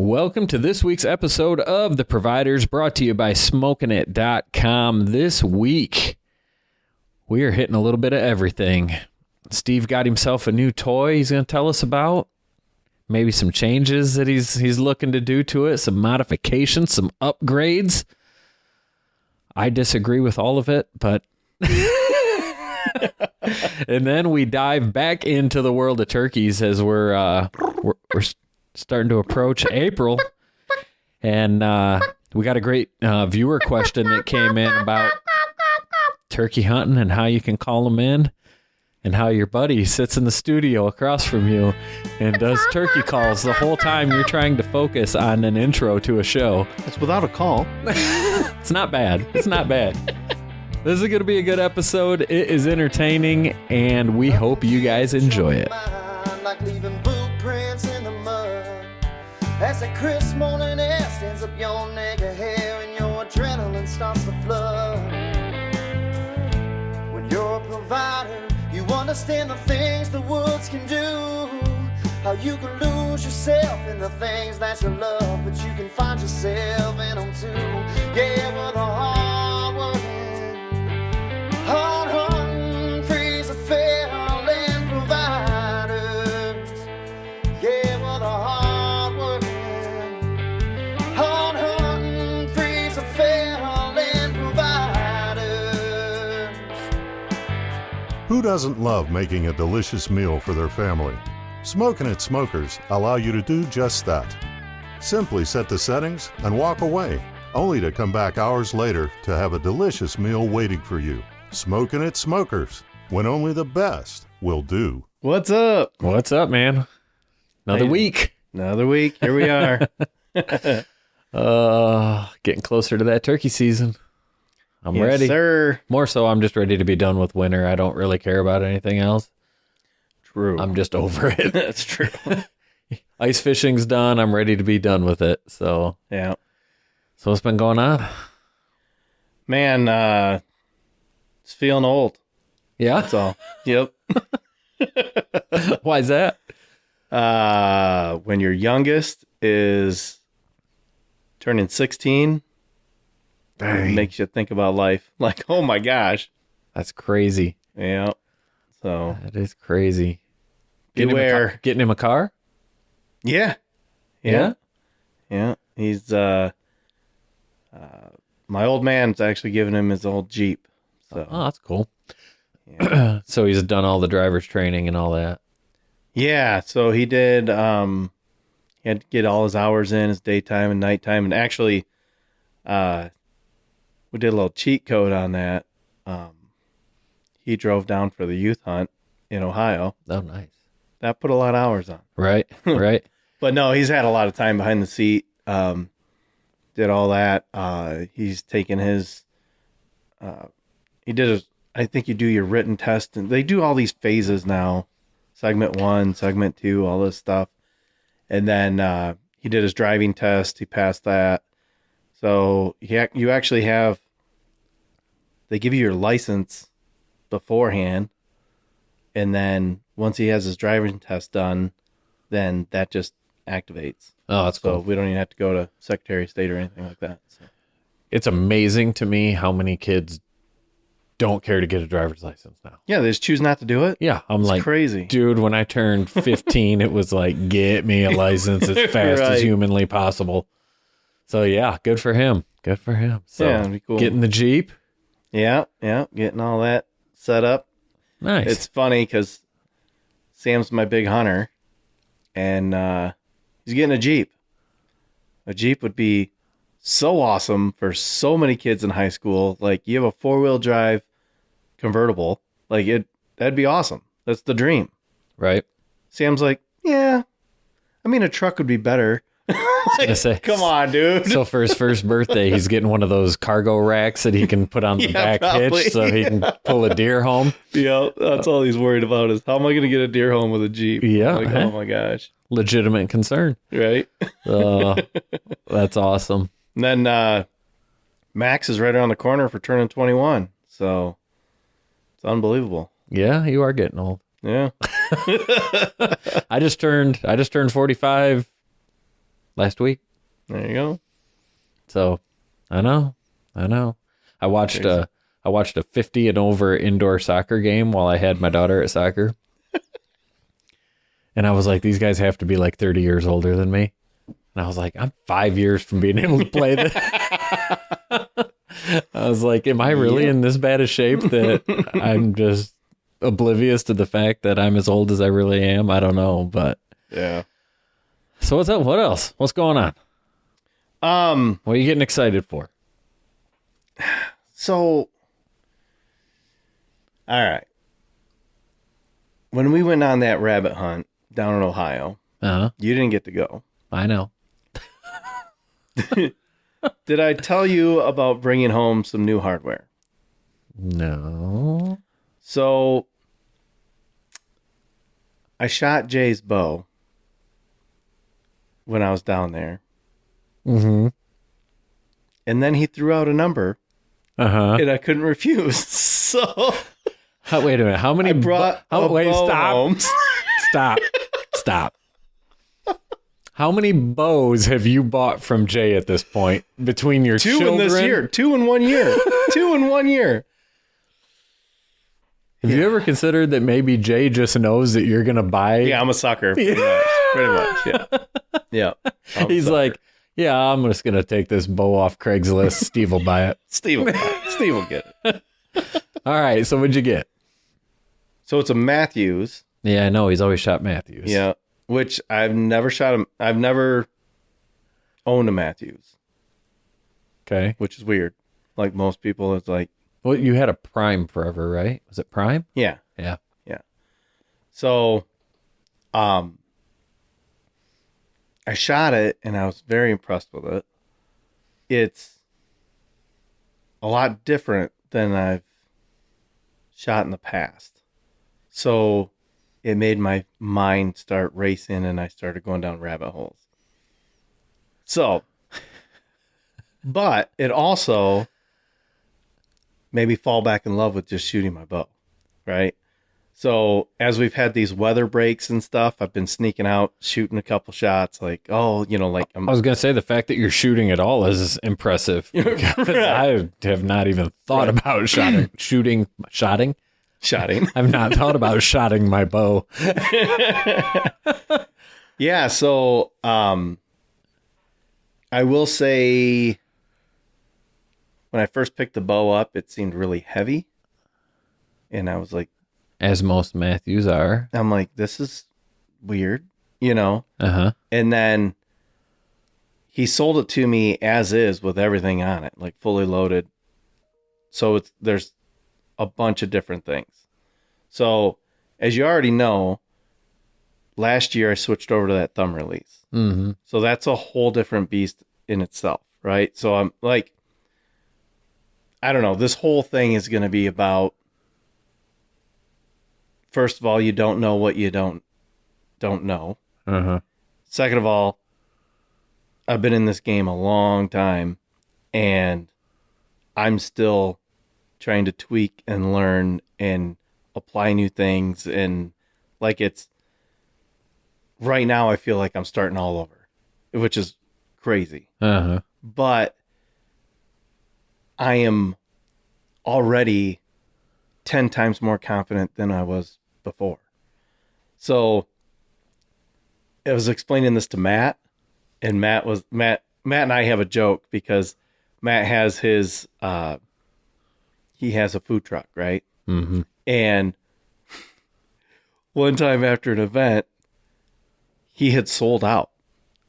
Welcome to this week's episode of The Providers, brought to you by SmokingIt.com. This week, we are hitting a little bit of everything. Steve got himself a new toy he's going to tell us about. Maybe some changes that he's looking to do to it, some modifications, some upgrades. I disagree with all of it, but... And then we dive back into the world of turkeys as we're starting to approach April. And we got a great viewer question that came in about turkey hunting and how you can call them in and how your buddy sits in the studio across from you and does turkey calls the whole time you're trying to focus on an intro to a show. It's without a call. It's not bad. It's not bad. This is going to be a good episode. It is entertaining, and we hope you guys enjoy it. Like leaving boot prints in the mud. As the crisp morning air stands up your neck of hair and your adrenaline starts to flood. When you're a provider, you understand the things the woods can do. How you can lose yourself in the things that you love, but you can find yourself in them too. Yeah, with a hard-hunting, freeze of fair-land providers. Yeah, with a hard-hunting, freeze of fair-land providers. Who doesn't love making a delicious meal for their family? Smoking It Smokers allow you to do just that. Simply set the settings and walk away, only to come back hours later to have a delicious meal waiting for you. Smoking It Smokers, when only the best will do. What's up? What's up, man? Another week. Another week. Here we are. Getting closer to that turkey season. I'm Yes, ready. sir. More so, I'm just ready to be done with winter. I don't really care about anything else. True. I'm just over it. That's true. Ice fishing's done. I'm ready to be done with it. So Yeah. what's been going on? Man, it's feeling old. Yeah? That's all. Yep. Why is that? When your youngest is turning 16, it makes you think about life. Like, oh my gosh. That's crazy. Yeah. So, That is crazy. beware. Getting him a car? Yeah. Yeah? Yeah. He's, my old man's actually giving him his old Jeep. So, Oh, that's cool. yeah. So he's done all the driver's training and all that. Yeah, so he did, he had to get all his hours in, his daytime and nighttime. And actually, we did a little cheat code on that. He drove down for the youth hunt in Ohio. Oh, nice. That put a lot of hours on. Right, right. But no, he's had a lot of time behind the seat. Did all that. He's taken his, I think you do your written test, and they do all these phases now. Segment 1, segment 2, all this stuff. And then he did his driving test. He passed that. So you actually have, they give you your license beforehand. And then once he has his driving test done, then that just activates. Oh, that's So cool. we don't even have to go to Secretary of State or anything like that. So. It's amazing to me how many kids don't care to get a driver's license now. Yeah, they just choose not to do it. Yeah, I'm It's like, crazy. dude, when I turned 15, it was like, get me a license as fast as Right. humanly possible. So, yeah, good for him. Good for him. So, Yeah, it'd be cool. getting the Jeep. Yeah, getting all that set up. Nice. It's funny because Sam's my big hunter, and he's getting a Jeep. A Jeep would be so awesome for so many kids in high school. Like, you have a 4-wheel drive convertible. Like, that'd be awesome. That's the dream. right. Sam's like, yeah, I mean, a truck would be better. Gonna say, Come on, dude. So for his first birthday, he's getting one of those cargo racks that he can put on the Yeah, back probably. hitch so he can pull a deer home. Yeah, that's all he's worried about is how am I going to get a deer home with a Jeep? Yeah, Like, huh? oh my gosh. Legitimate concern. Right. That's awesome. And then Max is right around the corner for turning 21. So it's unbelievable. Yeah, you are getting old. Yeah. I just turned 45 last week. There you go. So I know. I watched a 50 and over indoor soccer game while I had my daughter at soccer. And I was like, these guys have to be like 30 years older than me. And I was like, I'm 5 years from being able to play this. I was like, am I really in this bad a shape that I'm just oblivious to the fact that I'm as old as I really am? I don't know, but Yeah. so what's up? What else? What's going on? What are you getting excited for? So, all right. When we went on that rabbit hunt down in Ohio, Uh-huh. you didn't get to go. I know. Did I tell you about bringing home some new hardware? No. So, I shot Jay's bow when I was down there. Mm-hmm. And then he threw out a number, Uh-huh. and I couldn't refuse. So, Wait a minute. How many? I brought a bow stop. home. Stop. How many bows have you bought from Jay at this point between your Two children? in this year. 2 in 1 year. 2 in 1 year. Have you ever considered that maybe Jay just knows that you're gonna buy? Yeah, I'm a sucker. Pretty much. Yeah. Yeah. I'm a He's sucker. like, yeah, I'm just gonna take this bow off Craigslist. Steve will buy it. Steve will get it. All right. So what'd you get? So it's a Matthews. Yeah, I know. He's always shot Matthews. Yeah. Which I've never shot him. I've never owned a Matthews, Okay. which is weird. Like most people, it's like, Well, you had a Prime forever, right? Was it Prime? yeah. Yeah. So, I shot it and I was very impressed with it. It's a lot different than I've shot in the past. So it made my mind start racing and I started going down rabbit holes. So, but it also made me fall back in love with just shooting my bow, right? So as we've had these weather breaks and stuff, I've been sneaking out, shooting a couple shots. Like, like I'm I was gonna say the fact that you're shooting at all is impressive. Because I have not even thought about shooting. shotting. I've not thought about shotting my bow. Yeah, so I will say when I first picked the bow up, it seemed really heavy. And I was like, As most Matthews are. this is weird, you know? Uh-huh. And then he sold it to me as is with everything on it, like fully loaded. So there's a bunch of different things. So as you already know, last year I switched over to that thumb release. Mm-hmm. So that's a whole different beast in itself, right? So I'm like, I don't know. This whole thing is going to be about, first of all, you don't know what you don't know. Uh-huh. Second of all, I've been in this game a long time and I'm still trying to tweak and learn and apply new things. And like right now I feel like I'm starting all over, which is crazy. Uh-huh. But I am already 10 times more confident than I was before. So I was explaining this to Matt, and Matt and I have a joke because Matt has his he has a food truck, right? Mm-hmm. And one time after an event, he had sold out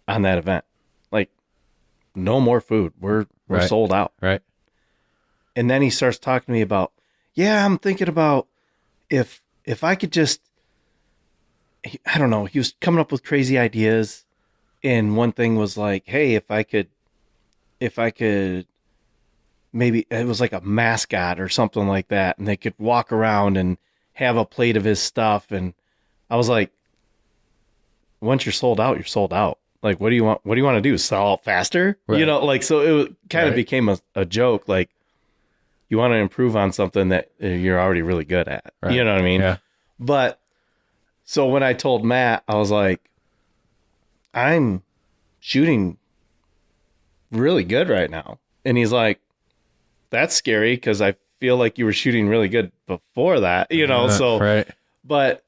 on that event. Like, no more food. We're Right. sold out. Right. And then he starts talking to me about, yeah, I'm thinking about if I could just, I don't know, he was coming up with crazy ideas. And one thing was like, hey, if I could, maybe it was like a mascot or something like that. And they could walk around and have a plate of his stuff. And I was like, once you're sold out, you're sold out. Like, what do you want to do? Sell out faster? Right. You know, like, so it kind of Right. became a joke. Like, you want to improve on something that you're already really good at. Right. You know what I mean? Yeah. But so when I told Matt, I was like, I'm shooting really good right now. And he's like, that's scary because I feel like you were shooting really good before that, you know? So, right. but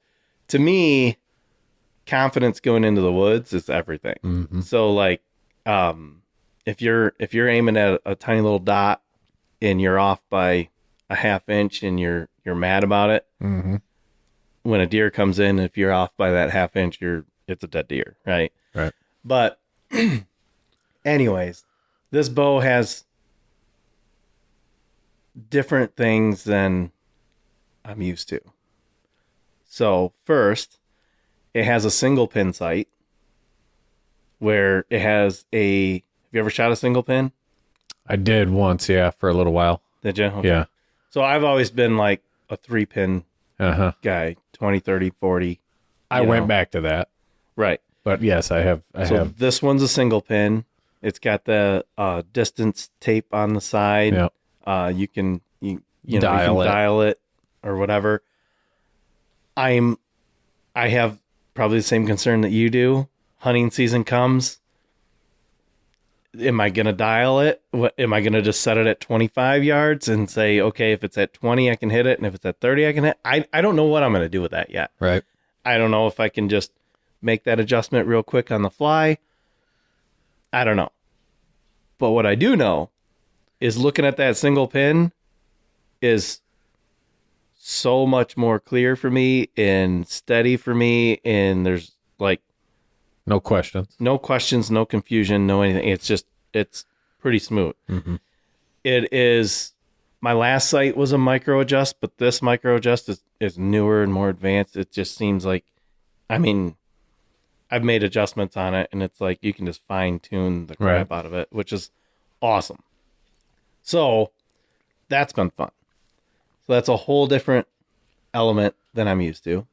to me, confidence going into the woods is everything. Mm-hmm. So like, if you're aiming at a tiny little dot and you're off by a half inch and you're mad about it, Mm-hmm. when a deer comes in, if you're off by that half inch, it's a dead deer, right? Right. But anyways, this bow has different things than I'm used to. So first, it has a single pin sight where it has have you ever shot a single pin? I did once, yeah, for a little while. Did you? Okay. Yeah. So I've always been like a 3-pin Uh-huh. guy, 20, 30, 40. I you went know. back to that. Right. But yes, I have. So this one's a single pin. It's got the distance tape on the side. Yeah. You can Dial it. dial it or whatever. I have probably the same concern that you do. Hunting season comes. Am I going to dial it? What am I going to just set it at 25 yards and say, okay, if it's at 20, I can hit it, and if it's at 30, I can hit. I don't know what I'm going to do with that yet. Right. I don't know if I can just make that adjustment real quick on the fly. I don't know. But what I do know is looking at that single pin is so much more clear for me and steady for me. And there's like No questions. no questions, no confusion, no anything. It's pretty smooth. Mm-hmm. It is, my last sight was a micro adjust, but this micro adjust is newer and more advanced. It just seems like, I mean, I've made adjustments on it and it's like you can just fine tune the crap out of it, which is awesome. So that's been fun. So that's a whole different element than I'm used to.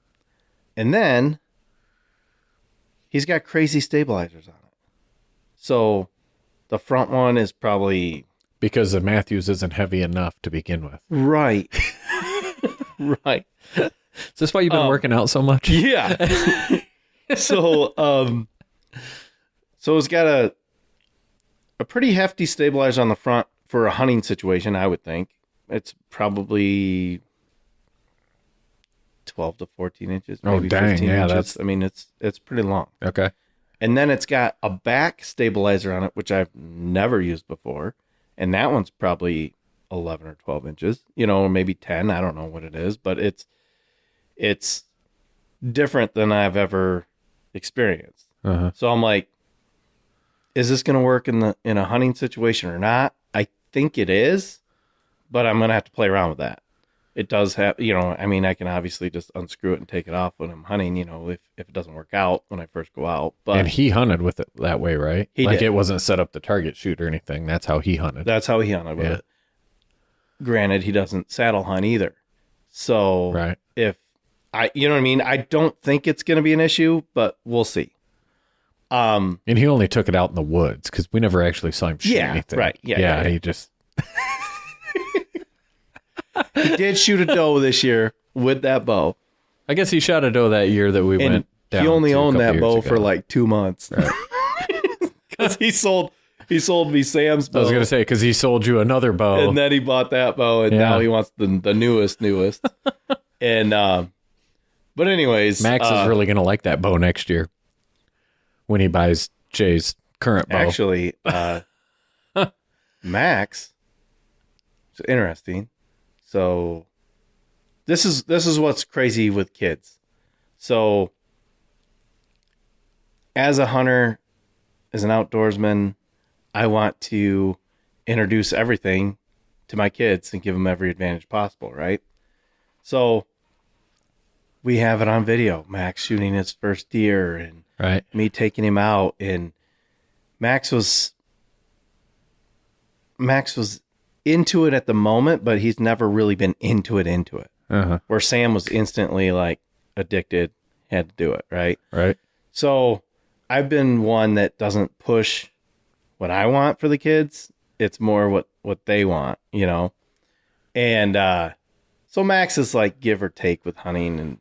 And then he's got crazy stabilizers on it. So the front one is probably Because the Matthews isn't heavy enough to begin with. right. Right. Is this why you've been working out so much? Yeah. So it's got a pretty hefty stabilizer on the front for a hunting situation, I would think. It's probably 12 to 14 inches, Oh, maybe dang, 15 yeah, inches. that's- I mean, it's pretty long. Okay. And then it's got a back stabilizer on it, which I've never used before. And that one's probably 11 or 12 inches, maybe 10. I don't know what it is, but it's different than I've ever experienced. Uh-huh. So I'm like, is this going to work in a hunting situation or not? I think it is, but I'm going to have to play around with that. It does have, I mean, I can obviously just unscrew it and take it off when I'm hunting, if it doesn't work out when I first go out. But And he hunted with it that way, right? He like did. it wasn't set up to target shoot or anything. That's how he hunted. that's how he hunted with Yeah. it. Granted, he doesn't saddle hunt either. So Right. if you know what I mean? I don't think it's going to be an issue, but we'll see. And he only took it out in the woods because we never actually saw him shoot Yeah, anything. right. Yeah. He just He did shoot a doe this year with that bow. I guess he shot a doe that year that we And went down. he only to a owned couple that years bow ago. for like 2 months. Because he sold me Sam's bow. I was gonna say because he sold you another bow. And then he bought that bow, and Yeah. now he wants the newest. And but anyways, Max is really gonna like that bow next year when he buys Jay's current bow. actually Max. It's interesting. So this is what's crazy with kids. So as a hunter, as an outdoorsman, I want to introduce everything to my kids and give them every advantage possible, right? So we have it on video, Max shooting his first deer and right. me taking him out, and Max was into it at the moment, but he's never really been into it. Uh-huh. Where Sam was instantly like addicted, had to do it, right? Right. So I've been one that doesn't push what I want for the kids. It's more what they want, And so Max is like give or take with hunting, and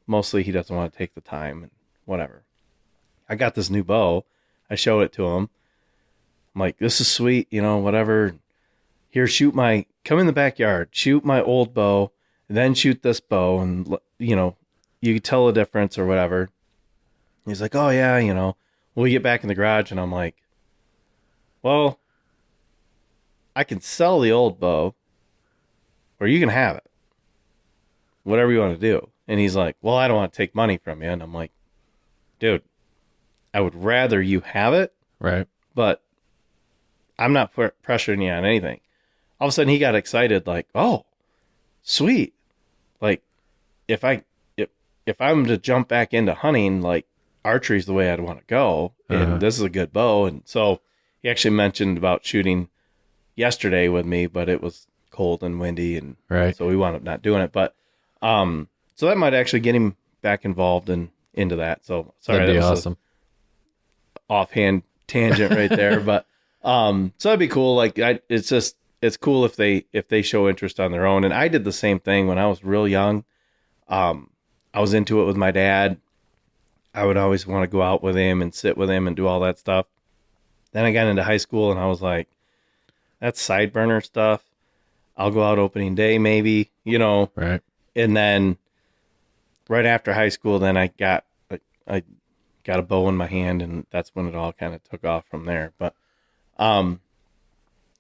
mostly he doesn't want to take the time and whatever. I got this new bow. I showed it to him. I'm like, this is sweet, whatever. Here, come in the backyard, shoot my old bow, then shoot this bow, and, you can tell the difference or whatever. He's like, oh, yeah, we get back in the garage, and I'm like, well, I can sell the old bow, or you can have it. Whatever you want to do. And he's like, well, I don't want to take money from you. And I'm like, dude, I would rather you have it. Right. But I'm not pressuring you on anything. All of a sudden he got excited, like, oh, sweet. Like, if I'm to jump back into hunting, like, archery's the way I'd want to go. And this is a good bow. And so he actually mentioned about shooting yesterday with me, but it was cold and windy. And so we wound up not doing it. But, so that might actually get him back involved and into that. So sorry, that'd be that was awesome. Offhand tangent right there, but so that'd be cool. Like it's cool if they show interest on their own. And I did the same thing when I was real young. I was into it with my dad. I would always want to go out with him and sit with him and do all that stuff. Then I got into high school and I was like, that's side burner stuff. I'll go out opening day maybe, Right. And then right after high school, then I got a bow in my hand, and that's when it all kind of took off from there. But,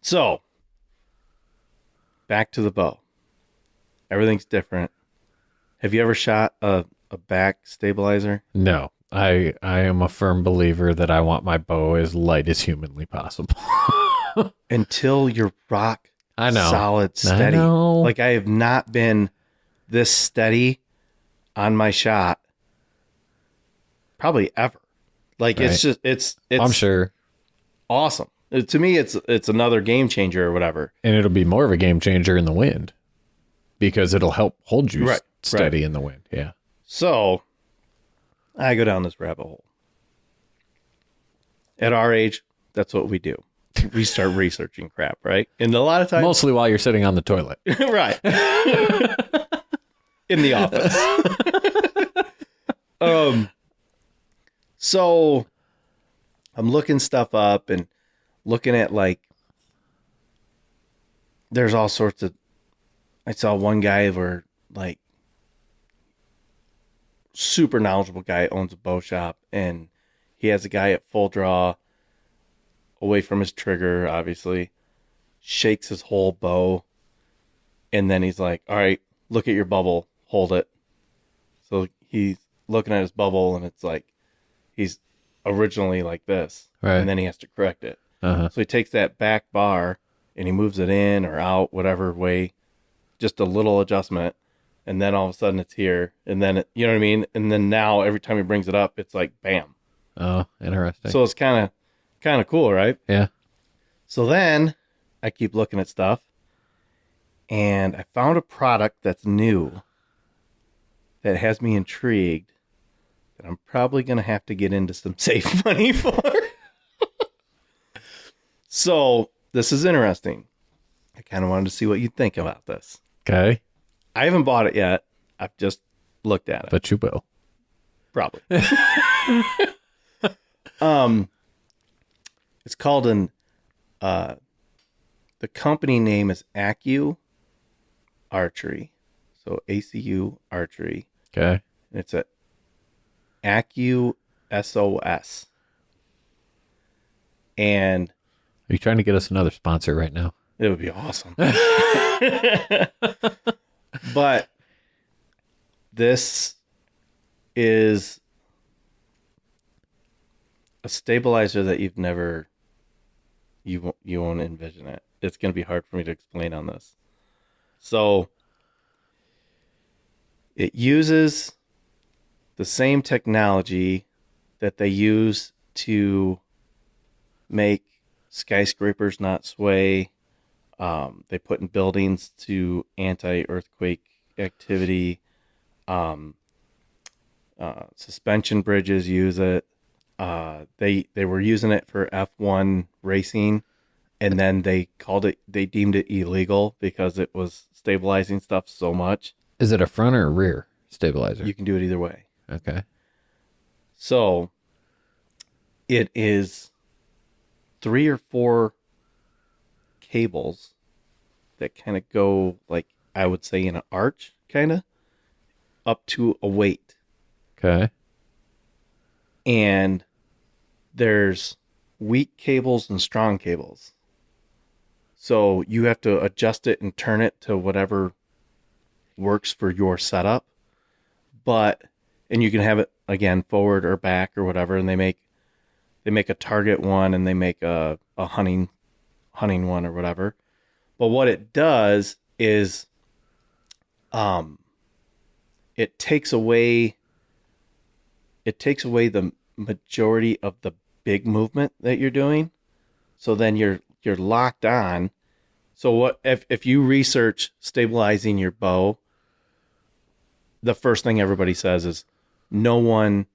so back to the bow. Everything's different. Have you ever shot a back stabilizer? No, I am a firm believer that I want my bow as light as humanly possible. Until you're rock I know. solid steady. I know. Like I have not been this steady on my shot probably ever. Like Right. it's I'm sure. awesome. To me, it's another game changer or whatever. And it'll be more of a game changer in the wind because it'll help hold you Right, steady in the wind. Yeah. So I go down this rabbit hole. At our age, that's what we do. We start researching crap, right? And a lot of times, Mostly while you're sitting on the toilet. right, in the office. So I'm looking stuff up and looking at like, there's all sorts of, I saw one guy where like super knowledgeable guy owns a bow shop and he has a guy at full draw away from his trigger, obviously, shakes his whole bow. And then he's like, all right, look at your bubble, hold it. So he's looking at his bubble and it's like, he's originally like this. Right. And then he has to correct it. Uh-huh. So he takes that back bar and he moves it in or out, whatever way, just a little adjustment. And then all of a sudden it's here. And then, you know what I mean? And then now every time he brings it up, it's like, bam. Oh, interesting. So it's kind of cool, right? yeah. So then I keep looking at stuff and I found a product that's new that has me intrigued that I'm probably going to have to get into some safe money for. So this is interesting. I kind of wanted to see what you'd think about this. Okay. I haven't bought it yet. I've just looked at it. But you will. Probably. It's called the company name is Acu Archery. So ACU Archery. Okay. It's a Acu SOS. And Are you trying to get us another sponsor right now? it would be awesome. But this is a stabilizer that you won't envision it. It's going to be hard for me to explain on this. So it uses the same technology that they use to make skyscrapers not sway. They put in buildings to anti-earthquake activity. Suspension bridges use it. They were using it for F1 racing, and then they deemed it illegal because it was stabilizing stuff so much. Is it a front or a rear stabilizer? You can do it either way. Okay. So it is 3 or 4 cables that kind of go, like, I would say in an arch, kind of, up to a weight. Okay. And there's weak cables and strong cables. So you have to adjust it and turn it to whatever works for your setup. And you can have it again forward or back or whatever, and they make a target one and they make a hunting one or whatever. But what it does is it takes away the majority of the big movement that you're doing. So then you're locked on. So what if you research stabilizing your bow, the first thing everybody says is no one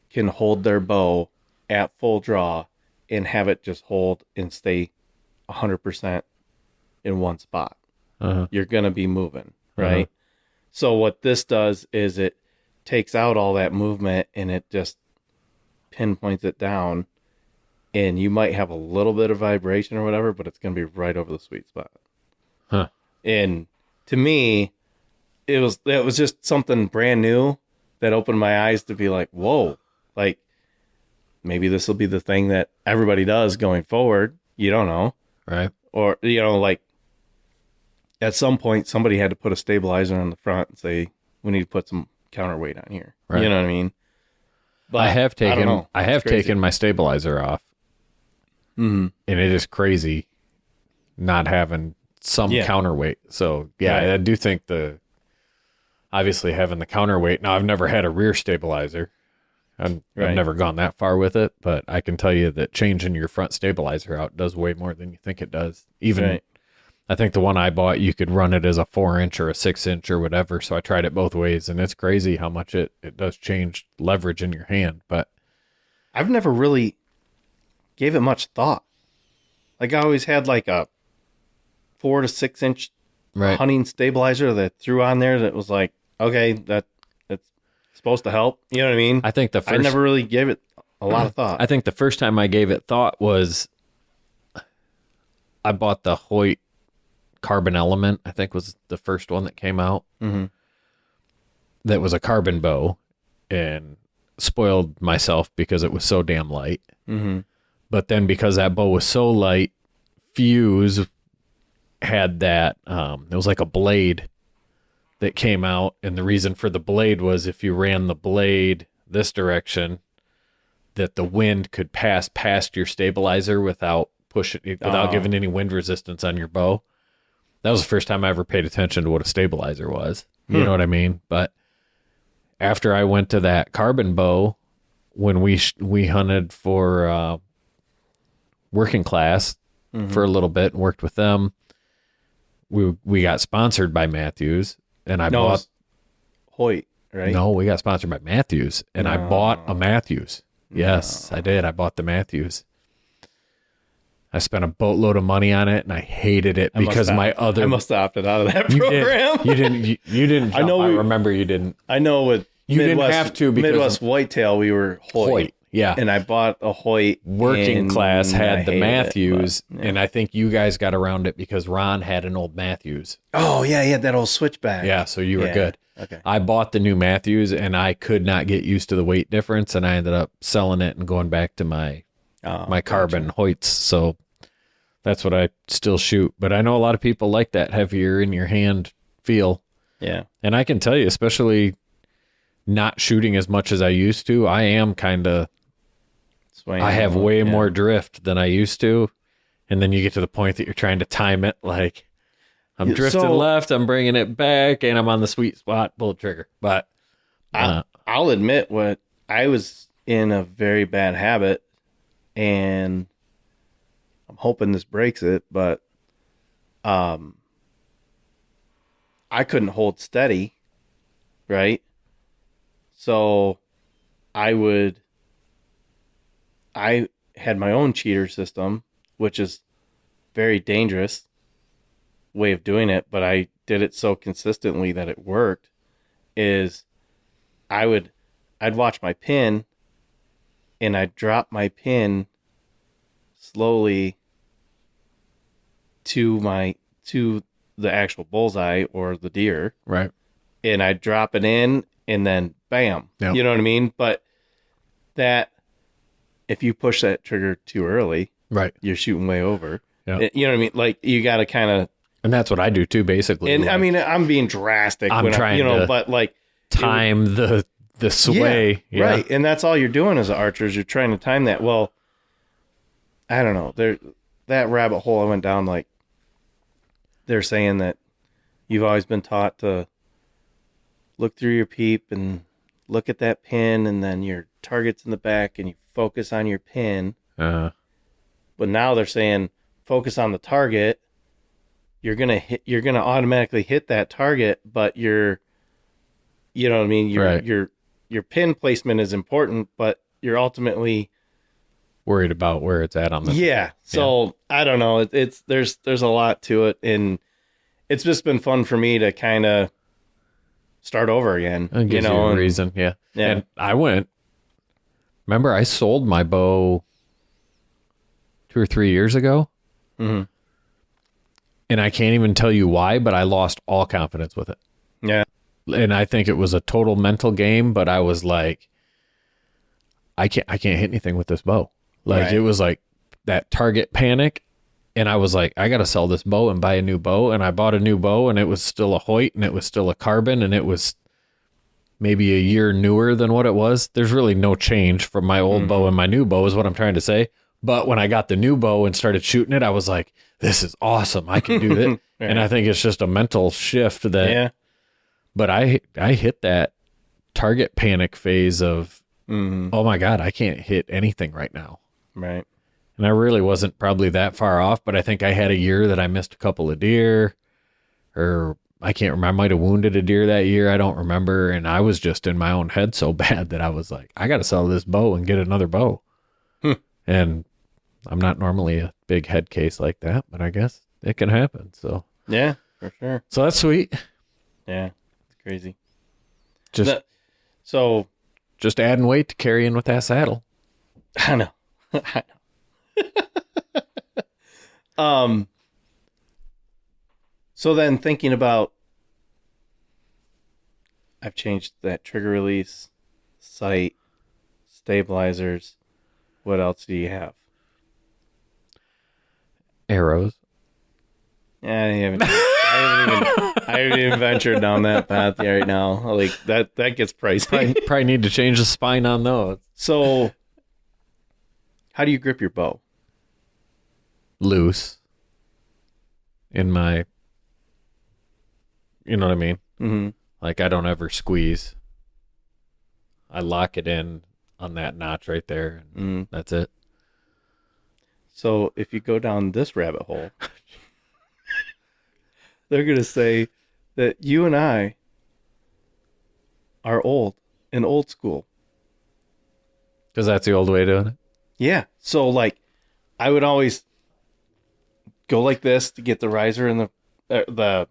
can hold their bow at full draw and have it just hold and stay 100% in one spot. Uh-huh. You're going to be moving, right? So what this does is it takes out all that movement and it just pinpoints it down, and you might have a little bit of vibration or whatever, but it's going to be right over the sweet spot. Huh. And to me, it was just something brand new that opened my eyes to be like, whoa, like maybe this will be the thing that everybody does going forward. You don't know. Right. Or, like at some point somebody had to put a stabilizer on the front and say, we need to put some counterweight on here. Right. You know what I mean? But I have taken It's crazy. taken my stabilizer off. Mm-hmm. And it is crazy not having some counterweight. So yeah, Right. I do think obviously having the counterweight. Now I've never had a rear stabilizer. I've never gone that far with it, but I can tell you that changing your front stabilizer out does way more than you think it does. Even Right. I think the one I bought, you could run it as a 4-inch or a 6-inch or whatever. So I tried it both ways, and it's crazy how much it does change leverage in your hand. But I've never really gave it much thought. Like I always had like a 4 to 6 inch right. hunting stabilizer that threw on there that was like, okay, that's supposed to help. You know what I mean? I think I never really gave it a lot of thought. I think the first time I gave it thought was I bought the Hoyt Carbon Element, I think was the first one that came out. Mm-hmm. That was a carbon bow, and spoiled myself because it was so damn light. Mm-hmm. But then because that bow was so light, Fuse had that, it was like a blade that came out. And the reason for the blade was if you ran the blade this direction, that the wind could pass past your stabilizer without giving any wind resistance on your bow. That was the first time I ever paid attention to what a stabilizer was. You know what I mean? But after I went to that carbon bow, when we hunted for working class for a little bit and worked with them, we got sponsored by Matthews, and I bought Hoyt, right? No, we got sponsored by Matthews, and I bought a Matthews. Yes, I did. I bought the Matthews. I spent a boatload of money on it, and I hated it because I must have opted out of that program. You didn't. I know. I remember you didn't. I know. With You didn't have to because Midwest Whitetail, we were Hoyt. Yeah. And I bought a Hoyt. Working class and I had the hated Matthews, it, but, yeah. and I think you guys got around it because Ron had an old Matthews. Oh yeah, he had that old switchback. Yeah, so you were Yeah. good. Okay. I bought the new Matthews, and I could not get used to the weight difference, and I ended up selling it and going back to my carbon Hoyts. So that's what I still shoot. But I know a lot of people like that heavier in your hand feel. Yeah. And I can tell you, especially not shooting as much as I used to, I am kind of, I have way more drift than I used to. And then you get to the point that you're trying to time it. Like I'm drifting left, I'm bringing it back, and I'm on the sweet spot, pull the trigger. But I'll admit what I was in a very bad habit, and I'm hoping this breaks it, but I couldn't hold steady, right? So I had my own cheater system, which is very dangerous way of doing it, but I did it so consistently that it worked. I'd watch my pin and I drop my pin slowly to the actual bullseye or the deer, Right. and I drop it in, and then bam. Yeah. You know what I mean? But that, if you push that trigger too early, Right. you're shooting way over. Yeah. You know what I mean? Like, you got to kind of, And that's what I do too, basically. and like, I mean, I'm being drastic. I'm trying you know, to but like, time the sway. Yeah. right. And that's all you're doing as an archer is you're trying to time that. Well, I don't know. That rabbit hole I went down, like, they're saying that you've always been taught to look through your peep and look at that pin, and then your target's in the back, and you focus on your pin. Uh, But now they're saying focus on the target. You're gonna automatically hit that target, but you know what I mean. Right. Your pin placement is important, but you're ultimately worried about where it's at on the. yeah. So I don't know. There's a lot to it, and it's just been fun for me to kind of start over again. It gives you a reason. Yeah. Yeah. And I remember I sold my bow 2 or 3 years ago. Mhm. And I can't even tell you why, but I lost all confidence with it. Yeah. And I think it was a total mental game, but I was like, I can't hit anything with this bow. Like Right. it was like that target panic. And I was like, I got to sell this bow and buy a new bow. And I bought a new bow, and it was still a Hoyt, and it was still a carbon, and it was maybe a year newer than what it was. There's really no change from my old bow and my new bow is what I'm trying to say. But when I got the new bow and started shooting it, I was like, this is awesome. I can do it. And I think it's just a mental shift that, Yeah. but I hit that target panic phase of, oh my God, I can't hit anything right now. Right. And I really wasn't probably that far off, but I think I had a year that I missed a couple of deer, or I can't remember. I might have wounded a deer that year. I don't remember. And I was just in my own head so bad that I was like, I got to sell this bow and get another bow. And I'm not normally a big head case like that, but I guess it can happen. So Yeah, for sure. so that's sweet. Yeah. It's crazy. Just So just adding weight to carrying with that saddle. I know. I know. So then thinking about, I've changed that trigger release, sight, stabilizers. What else do you have? Arrows. Yeah, I haven't even ventured down that path right now. Like that gets pricey. Probably need to change the spine on those. So how do you grip your bow? Loose. In my, you know what I mean? Mm-hmm. Like I don't ever squeeze. I lock it in on that notch right there, and that's it. So if you go down this rabbit hole, they're going to say that you and I are old school. Because that's the old way of doing it. Yeah. So like I would always go like this to get the riser in the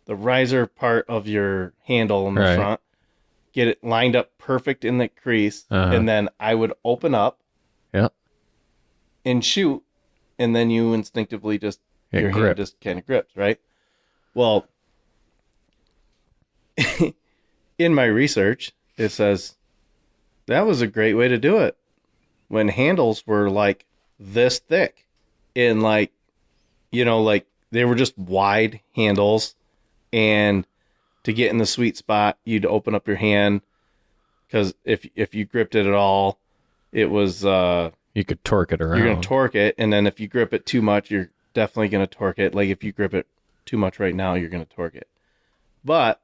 riser part of your handle in the Right. front, get it lined up perfect in the crease, and then I would open up Yeah. and shoot, and then you instinctively just It your hand grip. just kind of grips, right? Well, in my research, it says that was a great way to do it when handles were like this thick, and like, you know, like they were just wide handles, and to get in the sweet spot, you'd open up your hand, because if you gripped it at all, it was You could torque it around. you're going to torque it, and then if you grip it too much, you're definitely going to torque it. Like if you grip it too much right now, you're going to torque it. But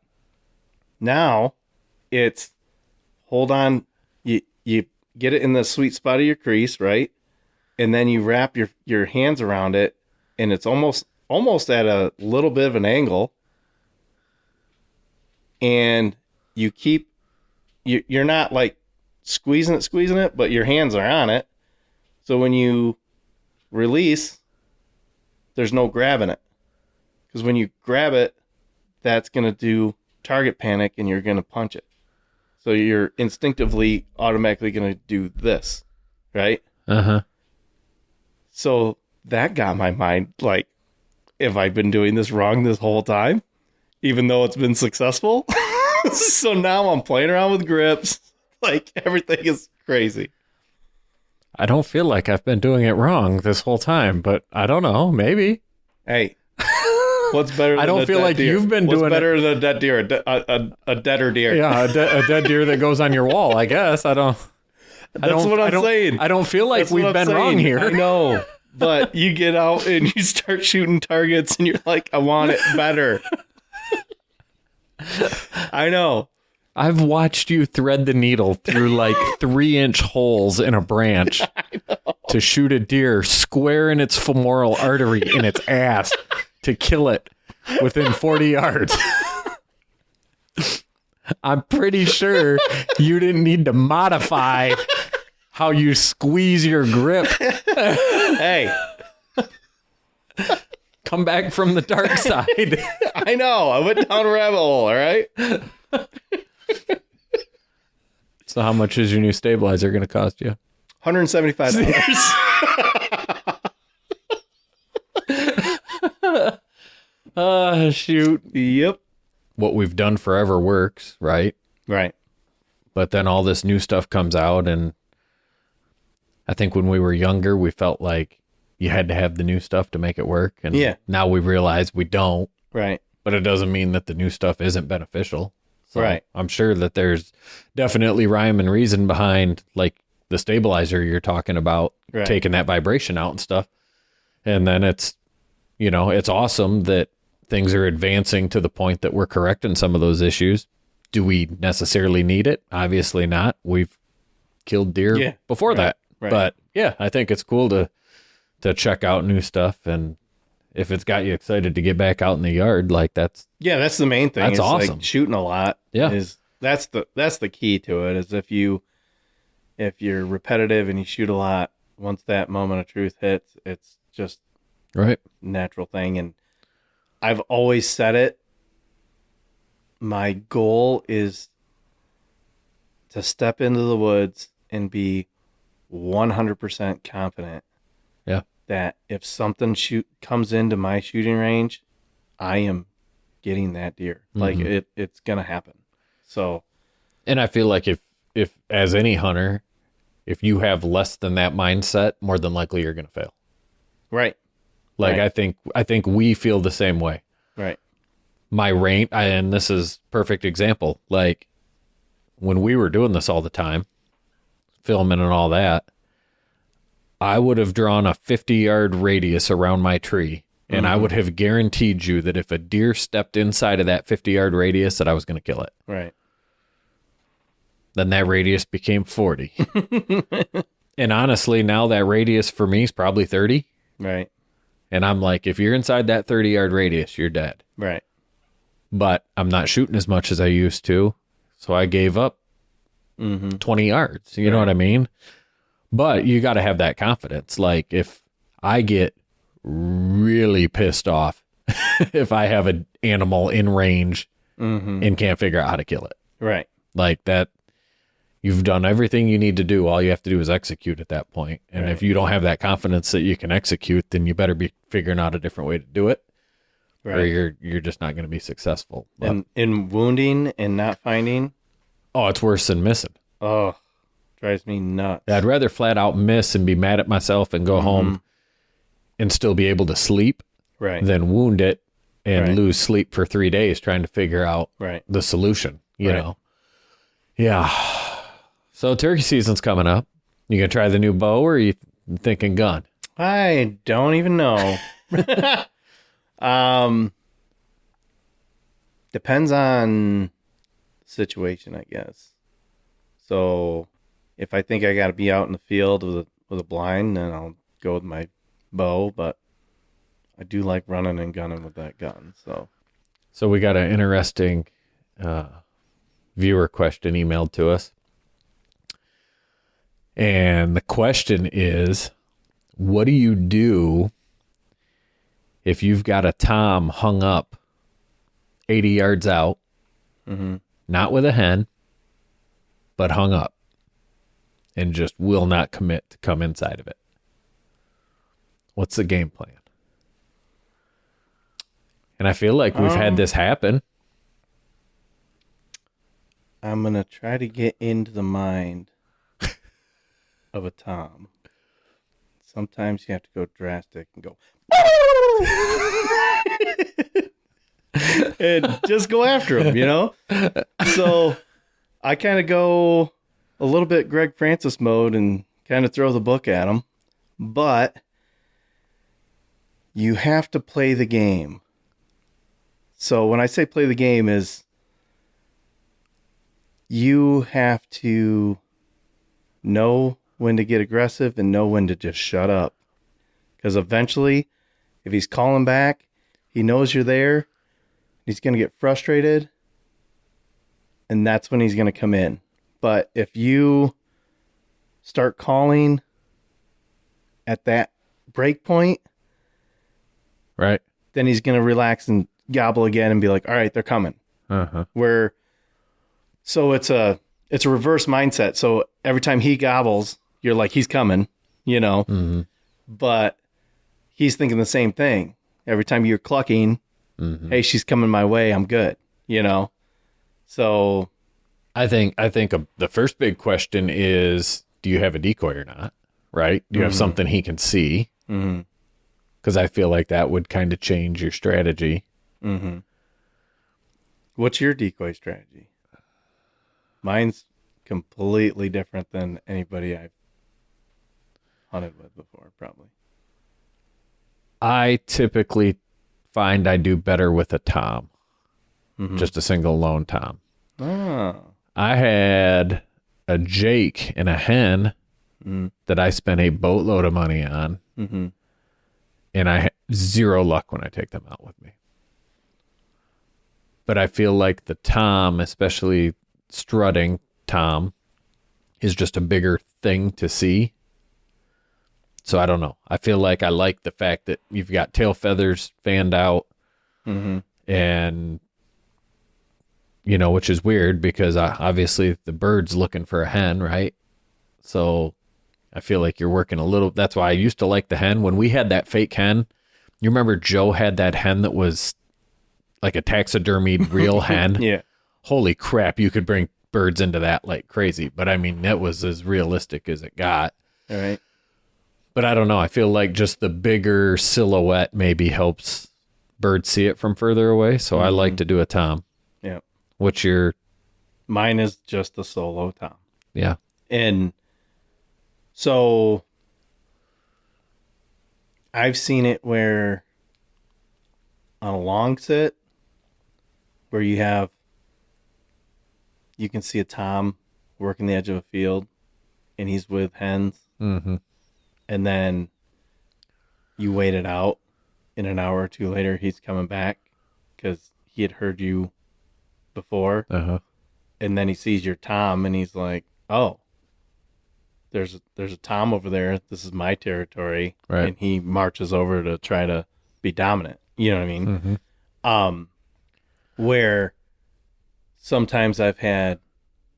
now it's hold on, you get it in the sweet spot of your crease, right? And then you wrap your hands around it, and it's almost at a little bit of an angle. And you keep you're not like squeezing it, but your hands are on it. So when you release, there's no grabbing it. Because when you grab it, that's going to do target panic, and you're going to punch it. So you're instinctively automatically going to do this. right? Uh-huh. So that got my mind like, have I been doing this wrong this whole time? Even though it's been successful? So now I'm playing around with grips. Like, everything is crazy. I don't feel like I've been doing it wrong this whole time, but I don't know. Maybe. Hey, what's better than I don't a feel dead like deer? you've been what's doing better than a dead deer? A deader deer. Yeah, a dead deer that goes on your wall, I guess. That's what I'm saying. I don't feel like That's what we've I'm been wrong saying. here. I know. But you get out and you start shooting targets and you're like, I want it better. I know. I've watched you thread the needle through like 3-inch holes in a branch to shoot a deer square in its femoral artery in its ass to kill it within 40 yards. I'm pretty sure you didn't need to modify how you squeeze your grip. Hey, Come back from the dark side. I know. I went down a rabbit hole, all right? So how much is your new stabilizer going to cost you? $175. Shoot. Yep. What we've done forever works, right? Right. But then all this new stuff comes out, and I think when we were younger, we felt like you had to have the new stuff to make it work. And Yeah. now we realize we don't, Right. but it doesn't mean that the new stuff isn't beneficial. So Right. I'm sure that there's definitely rhyme and reason behind like the stabilizer you're talking about, Right. taking that vibration out and stuff. And then it's, it's awesome that things are advancing to the point that we're correcting some of those issues. Do we necessarily need it? Obviously not. We've killed deer before that. Right. But yeah, I think it's cool to check out new stuff. And if it's got you excited to get back out in the yard, like that's the main thing. That's is, awesome. Like, shooting a lot. Yeah. That's the key to it. Is if you're repetitive and you shoot a lot, once that moment of truth hits, it's just right. a natural thing. And I've always said it. My goal is to step into the woods and be 100% confident. Yeah. That if something comes into my shooting range, I am getting that deer. Like it's gonna happen. So, and I feel like if as any hunter, if you have less than that mindset, more than likely you're gonna fail. right, Like Right. I think we feel the same way. right, My range, and this is perfect example. Like when we were doing this all the time, filming and all that, I would have drawn a 50-yard radius around my tree, and I would have guaranteed you that if a deer stepped inside of that 50-yard radius, that I was going to kill it. right, Then that radius became 40. And honestly, now that radius for me is probably 30. right, And I'm like, if you're inside that 30-yard radius, you're dead. right, But I'm not shooting as much as I used to. So I gave up 20 yards. You know what I mean? But you got to have that confidence. Like if I get really pissed off if I have an animal in range and can't figure out how to kill it. right, Like that, you've done everything you need to do. All you have to do is execute at that point. And Right. if you don't have that confidence that you can execute, then you better be figuring out a different way to do it, or right. you're just not going to be successful. But, And in wounding and not finding, oh, it's worse than missing. oh, drives me nuts. I'd rather flat out miss and be mad at myself and go home and still be able to sleep Right, than wound it and Right. lose sleep for 3 days trying to figure out right. the solution, you Right. know? Yeah. So turkey season's coming up. You gonna try the new bow, or are you thinking gun? I don't even know. Depends on situation, I guess. So if I think I got to be out in the field with a blind, then I'll go with my bow. But I do like running and gunning with that gun. So we got an interesting viewer question emailed to us. And the question is, what do you do if you've got a tom hung up 80 yards out, not with a hen, but hung up? and just will not commit to come inside of it. What's the game plan? And I feel like we've had this happen. I'm going to try to get into the mind of a Tom. Sometimes you have to go drastic and go, and just go after him, you know? So I kind of go a little bit Greg Francis mode and kind of throw the book at him. But you have to play the game. So when I say play the game is you have to know when to get aggressive and know when to just shut up. Because eventually, if he's calling back, he knows you're there. He's going to get frustrated. And that's when he's going to come in. But if you start calling at that break point, right, then he's going to relax and gobble again and be like, all right, they're coming. So it's a reverse mindset. So every time he gobbles, you're like, he's coming, you know, but he's thinking the same thing. Every time you're clucking, hey, she's coming my way, I'm good, you know? So I think the first big question is, do you have a decoy or not? Right? Do you have something he can see? Because I feel like that would kind of change your strategy. What's your decoy strategy? Mine's completely different than anybody I've hunted with before, probably. I typically find I do better with a tom, just a single lone tom. I had a Jake and a hen that I spent a boatload of money on, and I had zero luck when I take them out with me. But I feel like the tom, especially strutting tom, is just a bigger thing to see. So I don't know. I feel like I like the fact that you've got tail feathers fanned out, and you know, which is weird because obviously the bird's looking for a hen, right? So I feel like you're working a little. That's why I used to like the hen. When we had that fake hen, you remember Joe had that hen that was like a taxidermied real hen? Yeah. Holy crap, you could bring birds into that like crazy. But I mean, that was as realistic as it got. All right. But I don't know. I feel like just the bigger silhouette maybe helps birds see it from further away. So I like to do a tom. Yeah. What's your... Mine is just a solo tom. Yeah. And so I've seen it where on a long sit where you can see a tom working the edge of a field and he's with hens. And then you wait it out, and an hour or two later he's coming back because he had heard you before. And then he sees your tom and he's like, oh, there's a tom over there. This is my territory. Right. And he marches over to try to be dominant. You know what I mean? Where sometimes in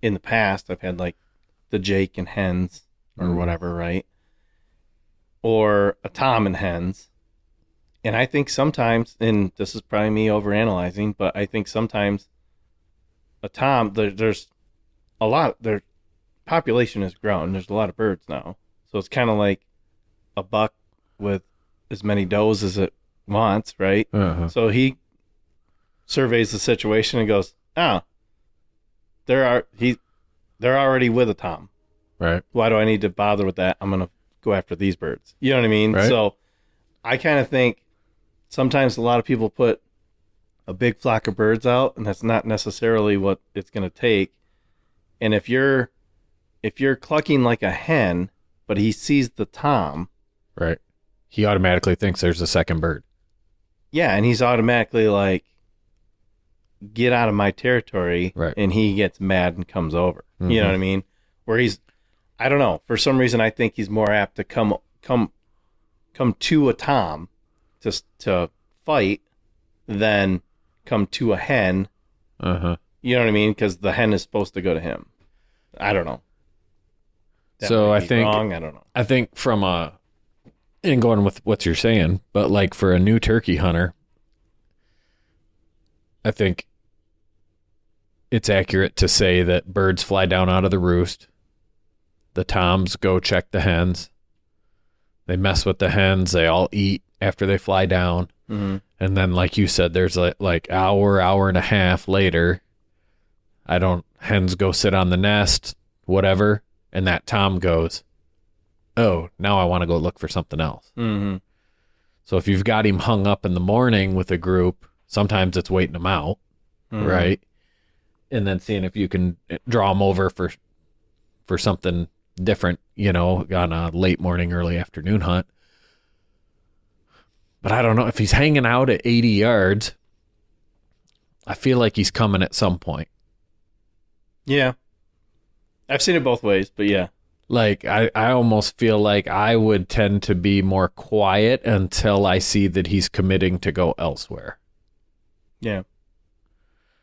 the past, I've had like the Jake and hens or whatever, right? Or a tom and hens. And I think sometimes, and this is probably me overanalyzing, but I think sometimes a tom, there's a lot, their population has grown. There's a lot of birds now. So it's kind of like a buck with as many does as it wants, right? So he surveys the situation and goes, they're already with a tom. Right. Why do I need to bother with that? I'm going to go after these birds. You know what I mean? Right. So I kind of think sometimes a lot of people put a big flock of birds out, and that's not necessarily what it's going to take. And if you're clucking like a hen, but he sees the tom, Right. He automatically thinks there's a second bird. yeah, and he's automatically like, get out of my territory, Right. and he gets mad and comes over. You know what I mean? Where I don't know, for some reason I think he's more apt to come to a tom to fight than come to a hen. You know what I mean? Because the hen is supposed to go to him. I don't know. That So might I be think wrong. I don't know. I think from and going with what you're saying, but like for a new turkey hunter, I think it's accurate to say that birds fly down out of the roost. The toms go check the hens. They mess with the hens. They all eat after they fly down. Mm-hmm. And then, like you said, there's like hour and a half later, hens go sit on the nest, whatever. And that tom goes, oh, now I want to go look for something else. Mm-hmm. So if you've got him hung up in the morning with a group, sometimes it's waiting them out, Mm-hmm. right? And then seeing if you can draw them over for something different, on a late morning, early afternoon hunt. But I don't know if he's hanging out at 80 yards. I feel like he's coming at some point. Yeah. I've seen it both ways, but yeah. Like, I almost feel like I would tend to be more quiet until I see that he's committing to go elsewhere. Yeah.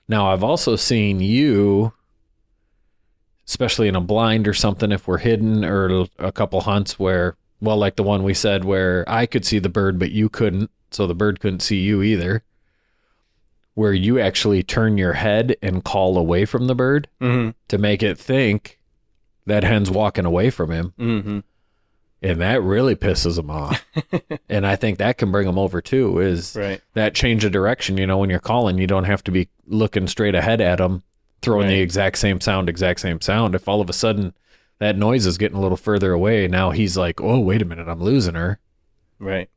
Now, I've also seen you, especially in a blind or something, if we're hidden, or a couple hunts where, well, like the one we said where I could see the bird, but you couldn't, so the bird couldn't see you either, where you actually turn your head and call away from the bird Mm-hmm. to make it think that hen's walking away from him. Mm-hmm. And that really pisses them off. And I think that can bring them over too, is Right. that change of direction. When you're calling, you don't have to be looking straight ahead at them, throwing the Right. exact same sound. If all of a sudden that noise is getting a little further away, now he's like, oh, wait a minute, I'm losing her. Right.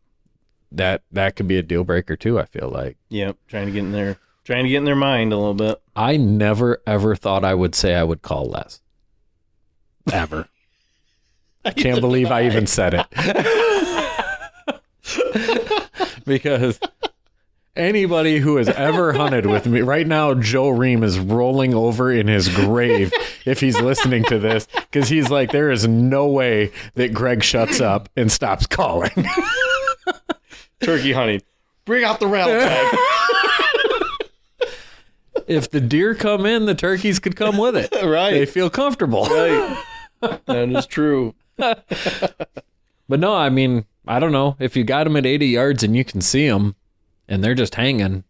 That could be a deal breaker too, I feel like. Yep. Trying to get in their mind a little bit. I never, ever thought I would say I would call less. Ever. I can't believe I even said it. Because anybody who has ever hunted with me, right now, Joe Ream is rolling over in his grave if he's listening to this, because he's like, there is no way that Greg shuts up and stops calling. Turkey hunting. Bring out the rattle tag. If the deer come in, the turkeys could come with it. Right. They feel comfortable. Right. That is true. But no, I mean, I don't know. If you got them at 80 yards and you can see them and they're just hanging,